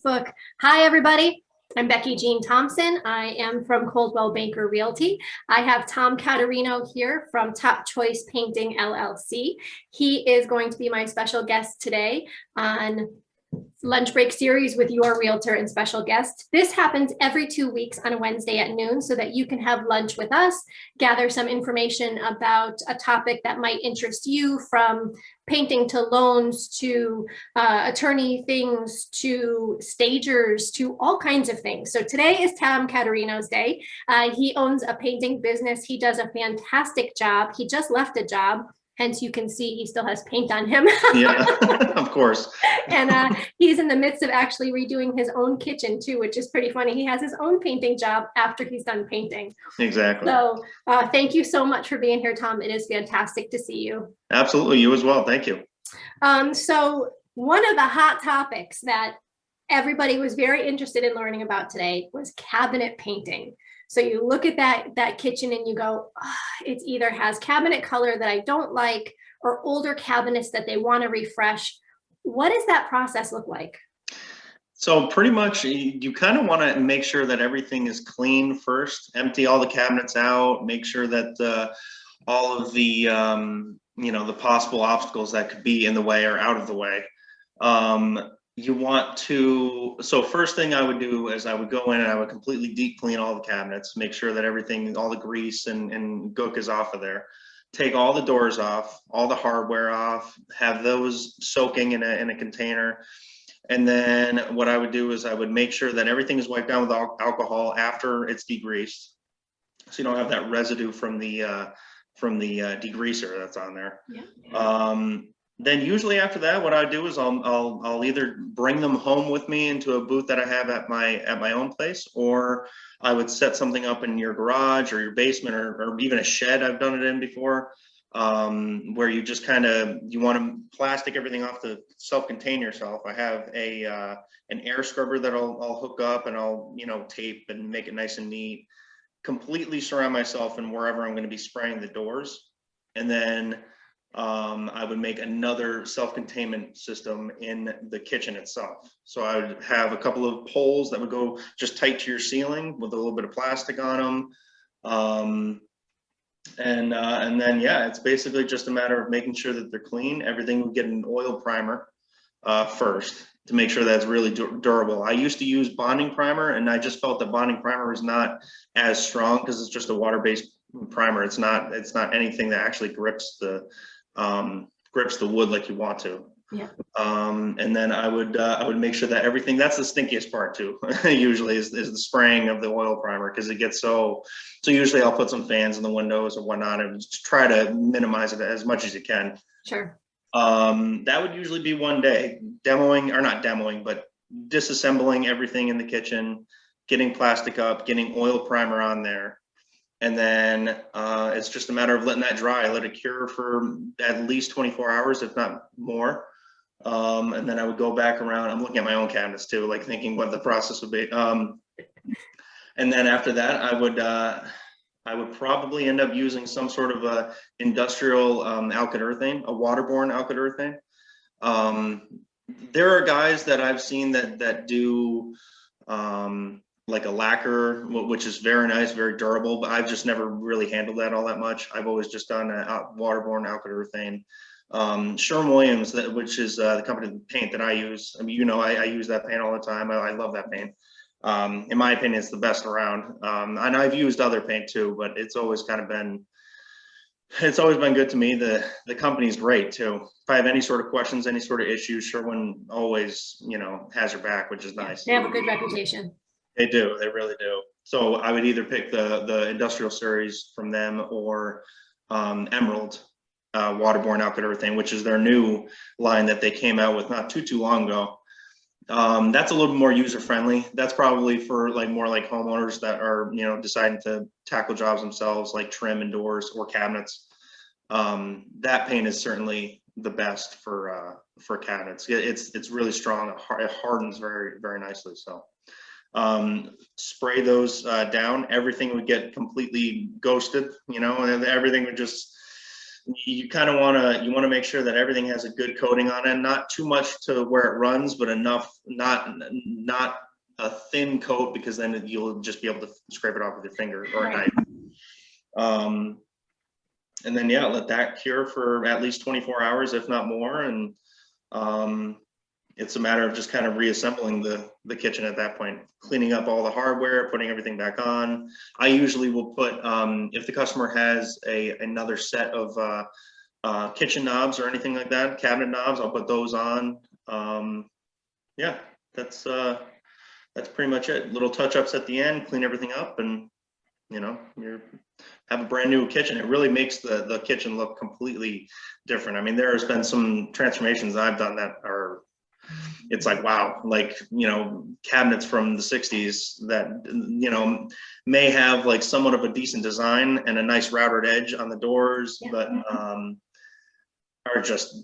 Book. Hi, everybody. I'm Becky Jean Thompson. I am from Coldwell Banker Realty. I have Tom Caterino here from Top Choice Painting LLC. He is going to be my special guest today on lunch break series with your realtor and special guest. This happens every 2 weeks on a Wednesday at noon so that you can have lunch with us, gather some information about a topic that might interest you, from painting to loans to attorney things to stagers to all kinds of things. So today is Tom Caterino's day. He owns a painting business. He does a fantastic job. He just left a job. Hence, you can see he still has paint on him. Yeah, of course. And he's in the midst of actually redoing his own kitchen too, which is pretty funny. He has his own painting job after he's done painting. Exactly. So thank you so much for being here, Tom. It is fantastic to see you. Absolutely. You as well. Thank you. So one of the hot topics that everybody was very interested in learning about today was cabinet painting. So you look at that kitchen and you go, oh, it either has cabinet color that I don't like or older cabinets that they want to refresh. What does that process look like? So pretty much you kind of want to make sure that everything is clean first, empty all the cabinets out, make sure that all of the, the possible obstacles that could be in the way are out of the way. You want to, so first thing I would do is I would go in and I would completely deep clean all the cabinets, make sure that everything, all the grease and gook is off of there. Take all the doors off, all the hardware off, have those soaking in a container. And then what I would do is I would make sure that everything is wiped down with alcohol after it's degreased, so you don't have that residue from the degreaser that's on there. Yeah. Then usually after that, what I do is I'll either bring them home with me into a booth that I have at my own place, or I would set something up in your garage or your basement or even a shed I've done it in before, where you just you want to plastic everything off to self-contain yourself. I have an air scrubber that I'll hook up and I'll tape and make it nice and neat, completely surround myself in wherever I'm going to be spraying the doors. And then I would make another self-containment system in the kitchen itself. So I would have a couple of poles that would go just tight to your ceiling with a little bit of plastic on them. And then, yeah, it's basically just a matter of making sure that they're clean. Everything would get an oil primer first to make sure that's really durable. I used to use bonding primer, and I just felt that bonding primer is not as strong because it's just a water-based primer. It's not anything that actually grips the wood like you want to. Yeah. And then I would make sure that everything, that's the stinkiest part too, usually is the spraying of the oil primer, because it gets so usually I'll put some fans in the windows or whatnot and just try to minimize it as much as you can. Sure. That would usually be one day, demoing, or not demoing, but disassembling everything in the kitchen, getting plastic up, getting oil primer on there. And then it's just a matter of letting that dry, let it cure for at least 24 hours, if not more. And then I would go back around. I'm looking at my own cabinets too, like thinking what the process would be. And then after that, I would probably end up using some sort of a industrial alkyd-urethane, a waterborne alkyd-urethane. There are guys that I've seen that do like a lacquer, which is very nice, very durable, but I've just never really handled that all that much. I've always just done a waterborne alkyd-urethane. Sherwin-Williams, which is the company paint that I use. I mean, I use that paint all the time. I love that paint. In my opinion, it's the best around. And I've used other paint too, but it's always been good to me. The company's great too. If I have any sort of questions, any sort of issues, Sherwin always, has your back, which is nice. They have a good reputation. They do. They really do. So I would either pick the industrial series from them or Emerald waterborne alkyd-urethane, which is their new line that they came out with not too long ago. That's a little more user friendly. That's probably for more like homeowners that are deciding to tackle jobs themselves, like trim and doors or cabinets. That paint is certainly the best for cabinets. It's really strong. It hardens very, very nicely. So spray those down. Everything would get completely ghosted, and everything would just you kind of want to make sure that everything has a good coating on it, not too much to where it runs, but enough, not a thin coat, because then you'll just be able to scrape it off with your finger or a knife. And then, yeah, let that cure for at least 24 hours, if not more. And it's a matter of just kind of reassembling the kitchen at that point, cleaning up all the hardware, putting everything back on. I usually will put, if the customer has another set of kitchen knobs or anything like that, cabinet knobs, I'll put those on. Yeah, that's pretty much it. Little touch-ups at the end, clean everything up, and you have a brand new kitchen. It really makes the kitchen look completely different. I mean, there's been some transformations I've done that are, it's like, wow, like, cabinets from the 60s that, may have like somewhat of a decent design and a nice routed edge on the doors, but are just,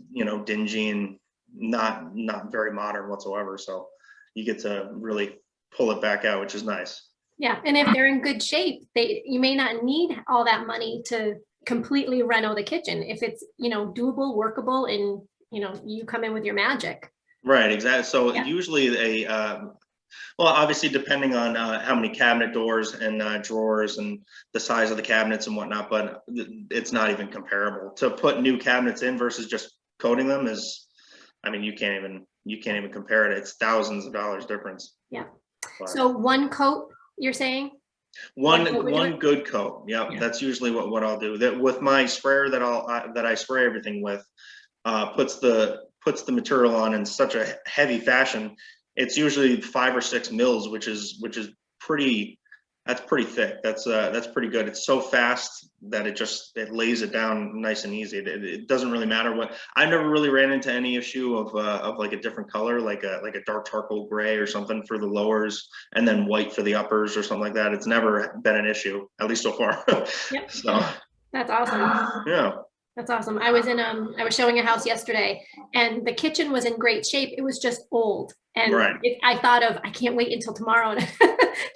dingy and not very modern whatsoever. So you get to really pull it back out, which is nice. Yeah, and if they're in good shape, you may not need all that money to completely reno the kitchen. If it's, doable, workable, and, you come in with your magic. Right, exactly. So usually well, obviously depending on how many cabinet doors and drawers and the size of the cabinets and whatnot, but it's not even comparable. To put new cabinets in versus just coating them is, I mean, you can't even compare it. It's thousands of dollars difference. Yeah. But so one coat, you're saying? One good coat. Yep, yeah. That's usually what I'll do. That with my sprayer that I spray everything with, puts the material on in such a heavy fashion. It's usually 5 or 6 mils, which is pretty. That's pretty thick. That's pretty good. It's so fast that it lays it down nice and easy. It doesn't really matter what. I never really ran into any issue of like a different color, like a dark charcoal gray or something for the lowers, and then white for the uppers or something like that. It's never been an issue, at least so far. Yep. So that's awesome. Yeah. That's awesome. I was showing a house yesterday, and the kitchen was in great shape. It was just old. And I thought I can't wait until tomorrow to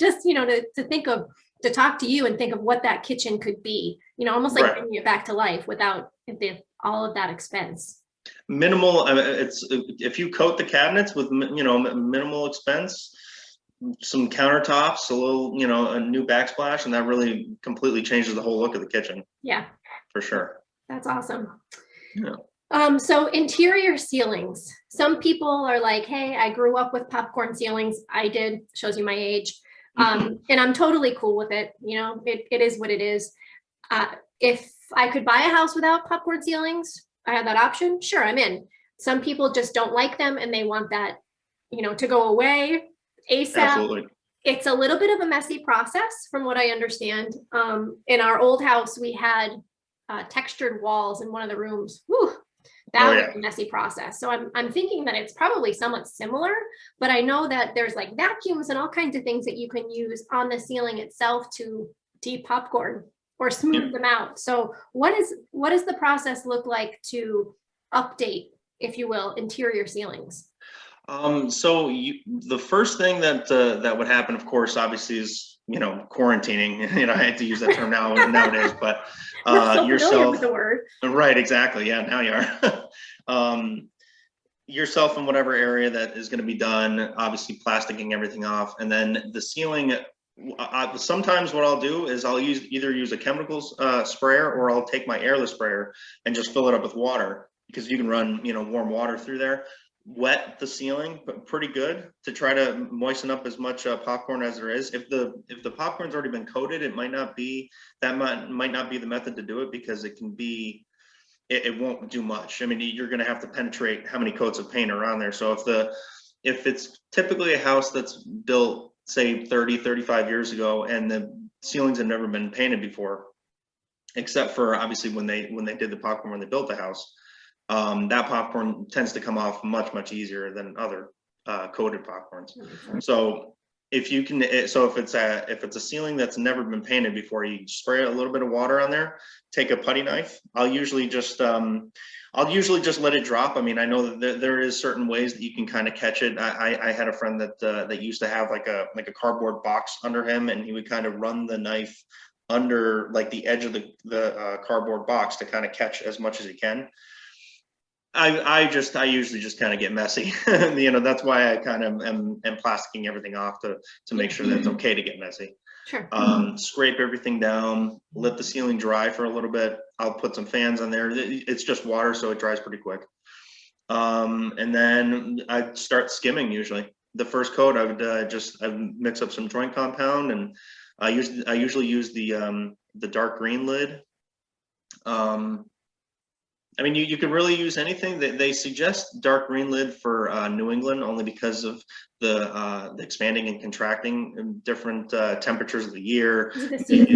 just, to talk to you and think of what that kitchen could be, almost like bringing it back to life without all of that expense. Minimal. It's, if you coat the cabinets with, minimal expense, some countertops, a little, a new backsplash, and that really completely changes the whole look of the kitchen. Yeah, for sure. That's awesome. Yeah. So interior ceilings. Some people are like, hey, I grew up with popcorn ceilings. I did, shows you my age. And I'm totally cool with it. It is what it is. If I could buy a house without popcorn ceilings, I have that option. Sure, I'm in. Some people just don't like them and they want that, to go away ASAP. Absolutely. It's a little bit of a messy process from what I understand. In our old house, we had textured walls in one of the rooms. Whew, that was a messy process. So I'm thinking that it's probably somewhat similar, but I know that there's like vacuums and all kinds of things that you can use on the ceiling itself to de-popcorn or smooth them out. So what does the process look like to update, if you will, interior ceilings? So the first thing that would happen, of course, obviously is, quarantining. I hate to use that term nowadays, but so yourself with the word. Right, exactly. Yeah, now you are. Yourself in whatever area that is going to be done, obviously plasticking everything off, and then the ceiling. Sometimes what I'll do is I'll either use a chemicals sprayer, or I'll take my airless sprayer and just fill it up with water, because you can run warm water through there. Wet the ceiling, but pretty good, to try to moisten up as much popcorn as there is. If the popcorn's already been coated, it might not be the method to do it, because it can be, it won't do much. I mean, you're going to have to penetrate how many coats of paint are on there. So if it's typically a house that's built, say 35 years ago, and the ceilings have never been painted before, except for obviously when they did the popcorn when they built the house. That popcorn tends to come off much easier than other coated popcorns. So if you can, if it's a ceiling that's never been painted before, you spray a little bit of water on there. Take a putty knife. I'll usually just let it drop. I mean, I know that there is certain ways that you can kind of catch it. I had a friend that used to have like a cardboard box under him, and he would kind of run the knife under like the edge of the cardboard box to kind of catch as much as you can. I usually just kind of get messy. That's why I kind of am plasticking everything off to make sure that it's okay to get messy. Sure. Scrape everything down, let the ceiling dry for a little bit. I'll put some fans on there. It's just water, so it dries pretty quick. And then I start skimming usually. The first coat, I would mix up some joint compound, and I usually use the dark green lid. I mean, you can really use anything. They suggest dark green lid for New England only because of the expanding and contracting in different temperatures of the year. So if you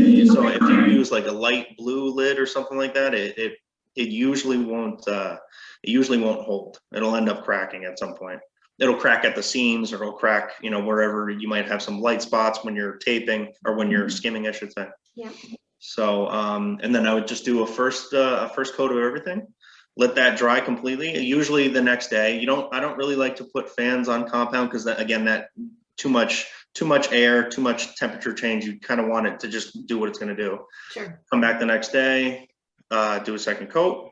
use like a light blue lid or something like that, it usually won't hold. It'll end up cracking at some point. It'll crack at the seams, or it'll crack, wherever you might have some light spots when you're taping, or when you're skimming, I should say. Yeah. So, and then I would just do a first coat of everything, let that dry completely. Usually the next day. I don't really like to put fans on compound, because that too much air, too much temperature change. You kind of want it to just do what it's going to do. Sure. Come back the next day, do a second coat,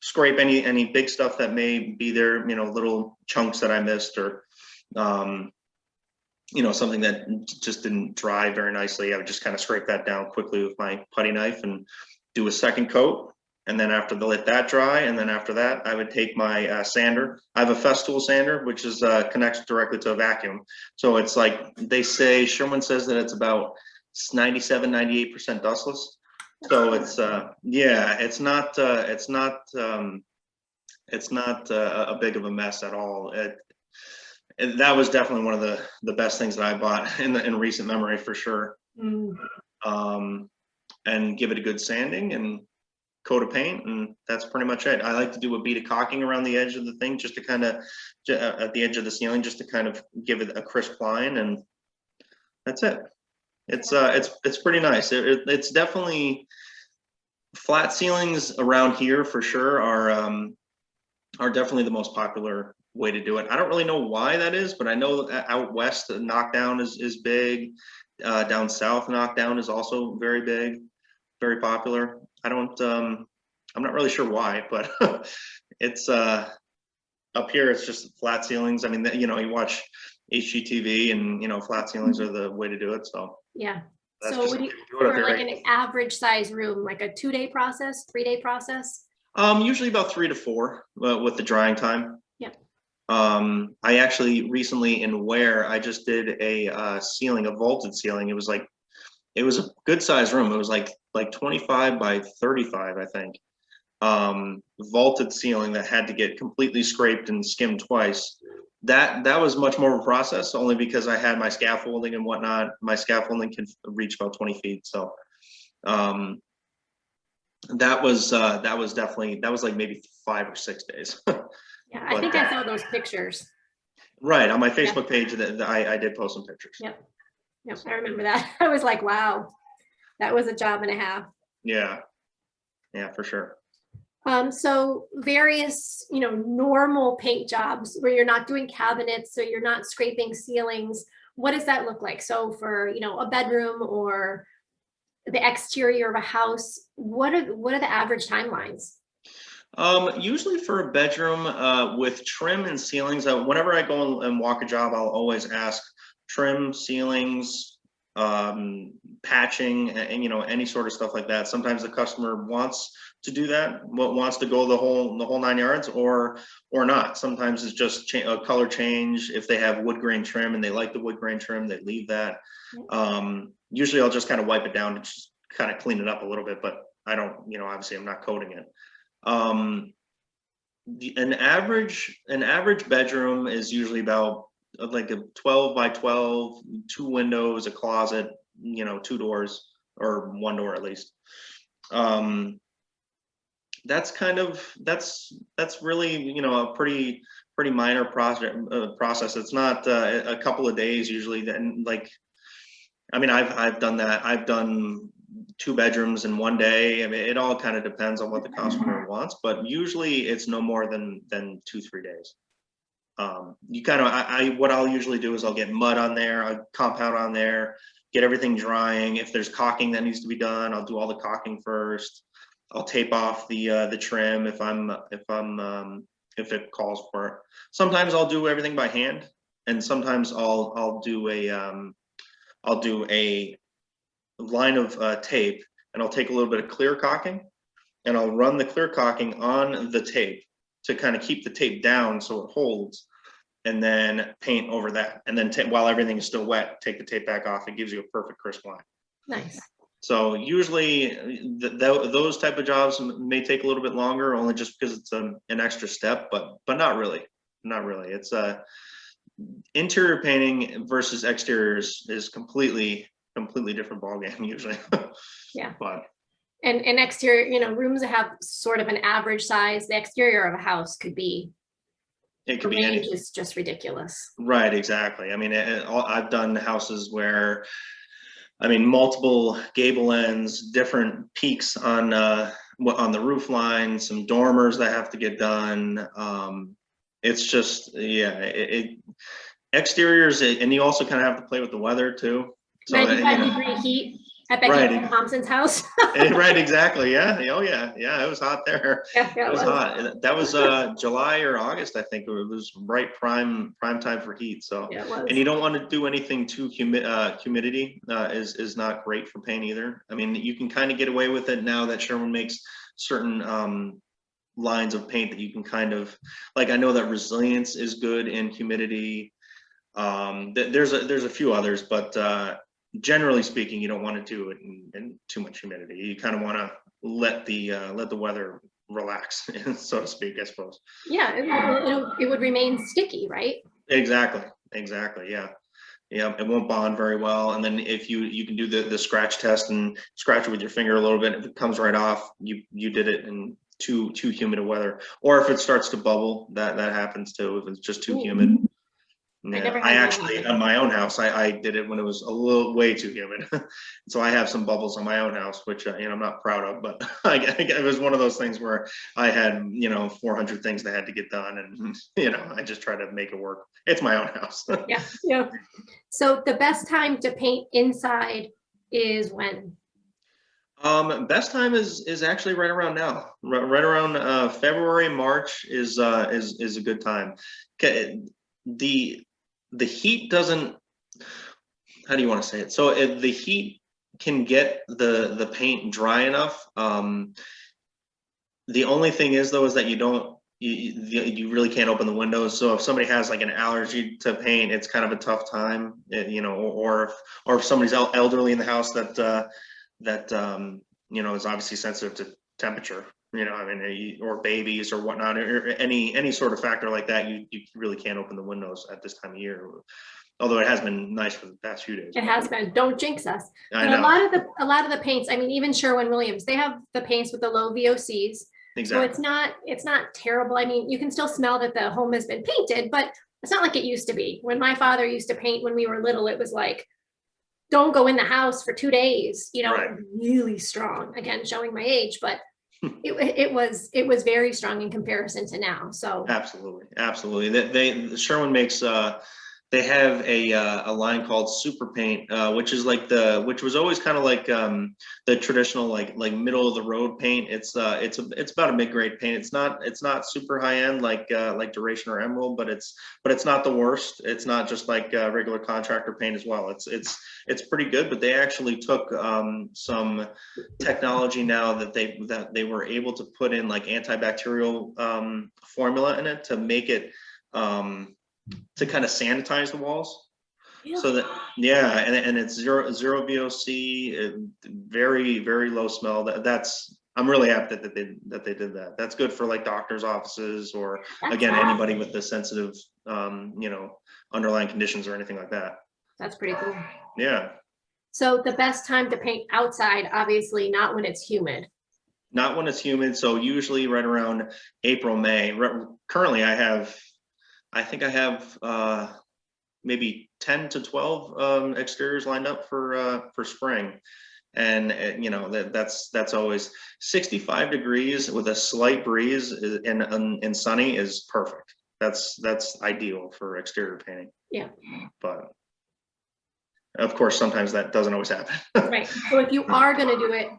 scrape any big stuff that may be there, little chunks that I missed, or something that just didn't dry very nicely. I would just kind of scrape that down quickly with my putty knife and do a second coat. And then after let that dry, and then after that, I would take my sander. I have a Festool sander, which is connects directly to a vacuum. So it's like they say, Sherwin says that it's about 97, 98% dustless. So it's it's not a big of a mess at all. That was definitely one of the best things that I bought in recent memory, for sure. And give it a good sanding and coat of paint, and that's pretty much it. I like to do a bead of caulking around the edge of the thing, just to kind of at the edge of the ceiling, just to kind of give it a crisp line, and that's it. It's pretty nice. It's definitely, flat ceilings around here for sure are definitely the most popular way to do it. I don't really know why that is, but I know out west the knockdown is big. Down south, knockdown is also very big, very popular. I'm not really sure why, but it's up here it's just flat ceilings. I mean, you watch HGTV, and flat ceilings are the way to do it. So yeah. that's So just would you, do it up for there. like an average size room, like a 2-day process, 3-day process? Usually about 3 to 4 with the drying time. Yeah. I actually recently in Ware, I just did a ceiling, a vaulted ceiling. It was a good sized room. It was like 25 by 35, I think. Vaulted ceiling that had to get completely scraped and skimmed twice. That was much more of a process, only because I had my scaffolding and whatnot. My scaffolding can reach about 20 feet. So that was like maybe 5 or 6 days. Yeah, I think I saw those pictures. Right, on my Facebook page that I did post some pictures. Yep, I remember that. I was like, wow, that was a job and a half. Yeah, for sure. So various, normal paint jobs where you're not doing cabinets, so you're not scraping ceilings. What does that look like? So for, a bedroom or the exterior of a house, what are the average timelines? Usually for a bedroom, with trim and ceilings, whenever I go and walk a job, I'll always ask trim, ceilings, patching, and any sort of stuff like that. Sometimes the customer wants to do that, wants to go the whole 9 yards, or not. Sometimes it's just a color change. If they have wood grain trim and they like the wood grain trim, they leave that. Usually I'll just kind of wipe it down to just kind of clean it up a little bit, but I don't, obviously I'm not coating it. An average bedroom is usually about like a 12 by 12, 2 windows, a closet, 2 doors, or 1 door at least. That's really, a pretty minor process. It's not a couple of days usually. Then, like, I mean, I've done that. I've done 2 bedrooms in 1 day. I mean, it all kind of depends on what the customer wants, but usually it's no more than 2-3 days. What I'll usually do is I'll get mud on there, I'll compound on there, get everything drying. If there's caulking that needs to be done, I'll do all the caulking first. I'll tape off the trim if it calls for it. Sometimes I'll do everything by hand, and sometimes I'll do a line of tape, and I'll take a little bit of clear caulking, and I'll run the clear caulking on the tape to kind of keep the tape down so it holds, and then paint over that. And then while everything is still wet, take the tape back off. It gives you a perfect crisp line. Nice. So usually those type of jobs may take a little bit longer, only just because it's an extra step, but not really. It's interior painting versus exteriors is completely different ballgame usually. Yeah. But and exterior, rooms that have sort of an average size, the exterior of a house could be. It could The be range any. is just ridiculous. Right, exactly. I mean, I've done houses where, I mean, multiple gable ends, different peaks on the roof line, some dormers that have to get done. It's just, yeah, exteriors, and you also kind of have to play with the weather too. So, 95-degree heat at Becky Thompson's house. Right, exactly. Yeah. Oh, yeah. Yeah. It was hot there. Yeah, it was hot. That was July or August, I think. It was right prime time for heat. So, yeah, it was. And you don't want to do anything too humid. Humidity is not great for paint either. I mean, you can kind of get away with it now that Sherwin makes certain lines of paint that you can kind of, like, I know that Resilience is good in humidity. There's a few others, but generally speaking, you don't want to do it in too much humidity. You kind of want to let the weather relax, so to speak, I suppose. Yeah, it would remain sticky, right? Exactly. Yeah. It won't bond very well. And then if you can do the scratch test and scratch it with your finger a little bit, if it comes right off, you did it in too humid a weather. Or if it starts to bubble, that happens too, if it's just too humid. Yeah, I actually, on my own house, I did it when it was a little way too humid. So I have some bubbles on my own house, which I'm not proud of, but it was one of those things where I had 400 things that had to get done, and I just try to make it work. It's my own house. Yeah. So the best time to paint inside is when? Best time is actually right around now. Right around February, March is a good time. The heat doesn't, how do you want to say it? So the heat can get the paint dry enough. The only thing is though, is that you really can't open the windows. So if somebody has like an allergy to paint, it's kind of a tough time, or if somebody's elderly in the house that is obviously sensitive to temperature. Or babies or whatnot, or any sort of factor like that, you really can't open the windows at this time of year. Although it has been nice for the past few days. It has been. Don't jinx us. I But know. a lot of the paints, I mean, even Sherwin-Williams, they have the paints with the low VOCs. Exactly. So it's not terrible. I mean, you can still smell that the home has been painted, but it's not like it used to be. When my father used to paint when we were little, it was like, don't go in the house for 2 days, Right. Really strong. Again, showing my age, but it was very strong in comparison to now. So absolutely. Sherwin makes they have a line called Super Paint, which was always kind of like the traditional like middle of the road paint. It's about a mid-grade paint. It's not super high end like Duration or Emerald, but it's not the worst. It's not just like regular contractor paint as well. It's pretty good, but they actually took some technology now that they were able to put in like antibacterial formula in it to make it to kind of sanitize the walls. Yeah. So that, yeah, and it's zero VOC, very, very low smell. I'm really happy that they did that. That's good for like doctors' offices or again anybody with the sensitive underlying conditions or anything like that. That's pretty cool. Yeah. So the best time to paint outside, obviously not when it's humid. Not when it's humid. So usually right around April, May. Currently I think I have maybe 10 to 12 exteriors lined up for spring. And that's always 65 degrees with a slight breeze and sunny is perfect. That's ideal for exterior painting. Yeah. But Of course, sometimes that doesn't always happen. Right. So if you are going to do it,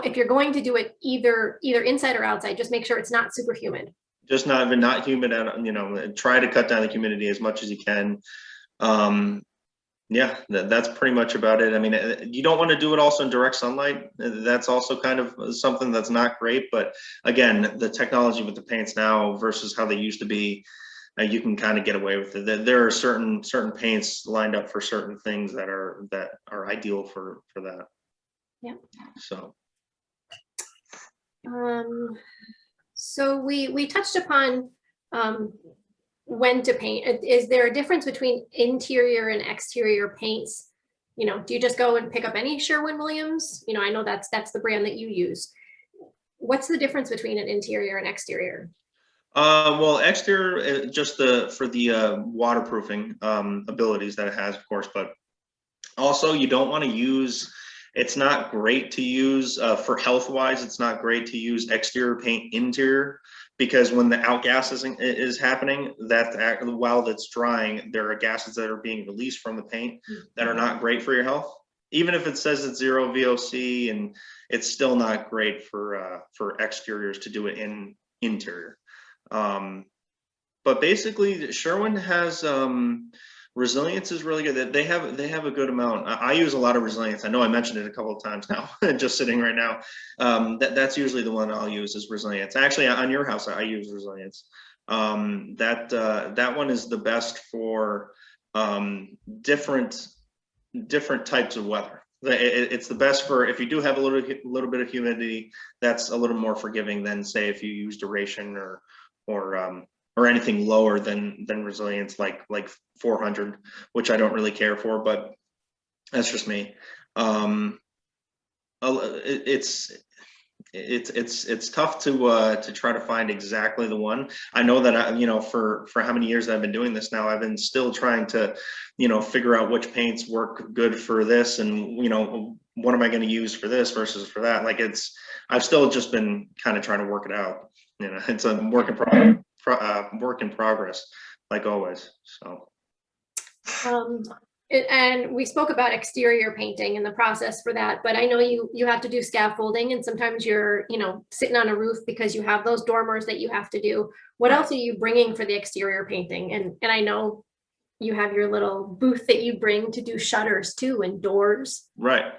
if you're going to do it either inside or outside, just make sure it's not super humid. Just not humid, and try to cut down the humidity as much as you can. Yeah, that's pretty much about it. I mean, you don't want to do it also in direct sunlight. That's also kind of something that's not great. But again, the technology with the paints now versus how they used to be, you can kind of get away with it. There are certain paints lined up for certain things that are ideal for that. Yeah. So. So we touched upon when to paint. Is there a difference between interior and exterior paints? Do you just go and pick up any Sherwin-Williams? I know that's the brand that you use. What's the difference between an interior and exterior? Well, exterior, just for the waterproofing abilities that it has, of course, but also you don't want to use, it's not great to use for health wise, it's not great to use exterior paint interior, because when the outgassing is happening, while that's drying, there are gases that are being released from the paint that are not great for your health. Even if it says it's 0 VOC, and it's still not great for exteriors to do it in interior. But basically Sherwin has resilience is really good. They have a good amount. I use a lot of resilience. I know I mentioned it a couple of times now, just sitting right now. That's usually the one I'll use is resilience. Actually, on your house, I use resilience. That one is the best for different types of weather. It's the best for if you do have a little bit of humidity. That's a little more forgiving than say if you use duration or anything lower than resilience, like 400, which I don't really care for, but that's just me. It's tough to try to find exactly the one. I know that for how many years I've been doing this now, I've been still trying to figure out which paints work good for this, and what am I going to use for this versus for that. Like I've still just been kind of trying to work it out. It's a work in progress, like always. So. And we spoke about exterior painting and the process for that, but I know you have to do scaffolding, and sometimes you're sitting on a roof because you have those dormers that you have to do. What else are you bringing for the exterior painting? And I know you have your little booth that you bring to do shutters too and doors. Right.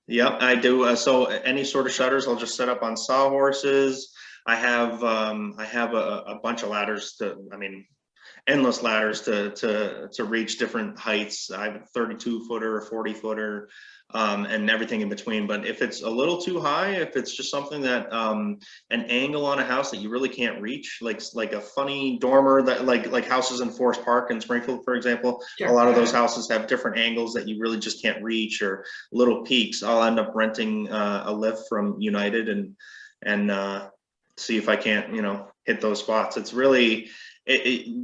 Yep, I do. So any sort of shutters, I'll just set up on sawhorses. I have a bunch of ladders endless ladders to reach different heights. I have a 32-footer, a 40-footer, and everything in between. But if it's a little too high, if it's just something that an angle on a house that you really can't reach, like a funny dormer that like houses in Forest Park and Springfield, for example, sure. A lot of those houses have different angles that you really just can't reach, or little peaks. I'll end up renting a lift from United and see if I can't hit those spots. It's really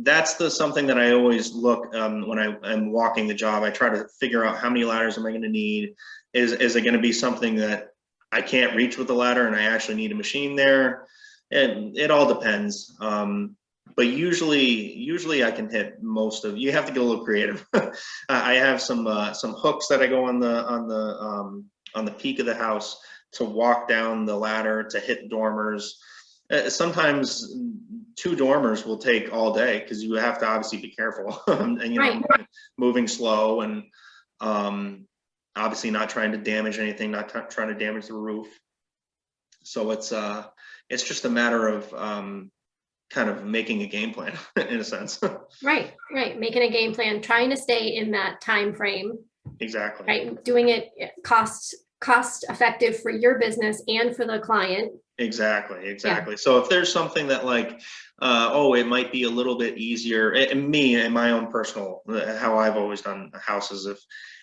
that's something that I always look when I'm walking the job. I try to figure out how many ladders am I going to need. Is it going to be something that I can't reach with the ladder and I actually need a machine there? And it all depends. But usually I can hit most of. You have to get a little creative. I have some hooks that I go on the peak of the house to walk down the ladder to hit dormers. Sometimes 2 dormers will take all day because you have to obviously be careful and right. Moving slow and obviously not trying to damage anything, not trying to damage the roof. So it's just a matter of kind of making a game plan in a sense. Right, making a game plan, trying to stay in that time frame. Exactly. Right, doing it cost effective for your business and for the client. Exactly. Yeah. So if there's something that it might be a little bit easier, and me and my own personal, how I've always done houses,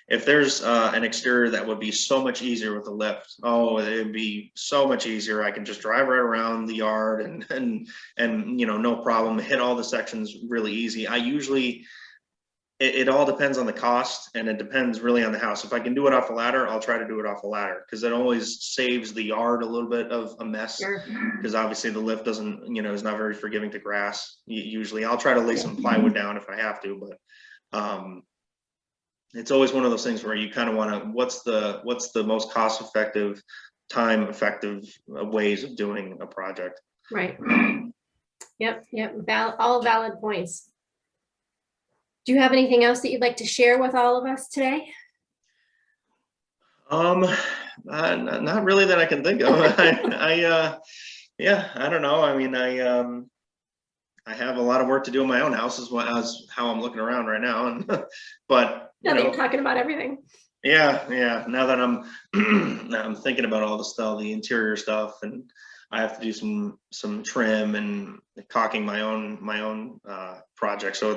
if there's an exterior that would be so much easier with a lift, it'd be so much easier. I can just drive right around the yard and no problem, hit all the sections really easy. I usually, it all depends on the cost, and it depends really on the house. If I can do it off a ladder, I'll try to do it off a ladder because it always saves the yard a little bit of a mess. Because obviously the lift doesn't, is not very forgiving to grass. Usually I'll try to lay some plywood down if I have to, but it's always one of those things where you kind of want to, what's the most cost effective, time effective ways of doing a project. Right. Yep. All valid points. Do you have anything else that you'd like to share with all of us today? Not really that I can think of. Yeah, I don't know. I mean, I have a lot of work to do in my own house as well as how I'm looking around right now. And, but I think talking about everything. yeah. Now that I'm thinking about all the stuff, the interior stuff, and I have to do some trim and caulking my own project. So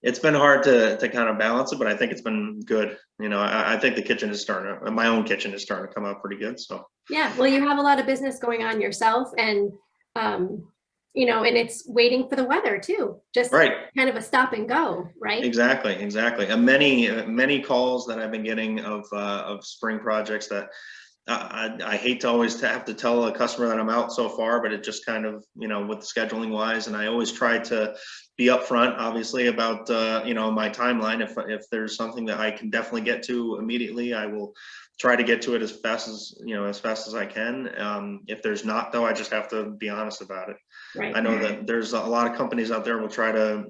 it's been hard to kind of balance it, but I think it's been good. I think the kitchen is my own kitchen is starting to come out pretty good. So yeah, well, you have a lot of business going on yourself, and and it's waiting for the weather too. Just right. Kind of a stop and go, right? Exactly. And many calls that I've been getting of spring projects that I hate to always have to tell a customer that I'm out so far, but it just kind of, with scheduling wise, and I always try to be upfront, obviously, about, my timeline. If there's something that I can definitely get to immediately, I will try to get to it as fast as I can. If there's not, though, I just have to be honest about it. Right. I know that there's a lot of companies out there will try to,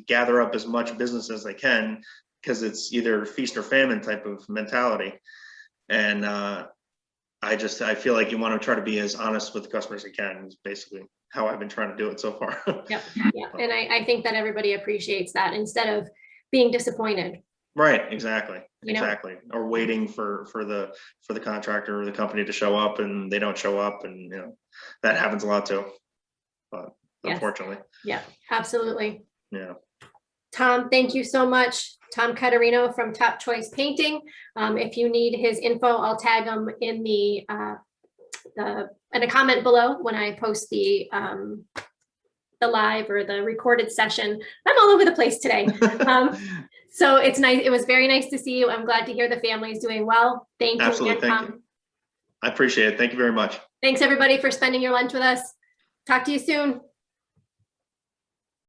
gather up as much business as they can, because it's either feast or famine type of mentality. And I feel like you want to try to be as honest with the customers as you can, is basically how I've been trying to do it so far. Yeah. And I think that everybody appreciates that, instead of being disappointed. Right, exactly. Or waiting for the contractor or the company to show up, and they don't show up, and that happens a lot too. But yes. Unfortunately. Yeah, absolutely. Yeah. Tom, thank you so much. Tom Caterino from Top Choice Painting. If you need his info, I'll tag him in in a comment below when I post the live or the recorded session. I'm all over the place today. So it's nice. It was very nice to see you. I'm glad to hear the family is doing well. Thank you. Absolutely. Thank you. I appreciate it. Thank you very much. Thanks everybody for spending your lunch with us. Talk to you soon.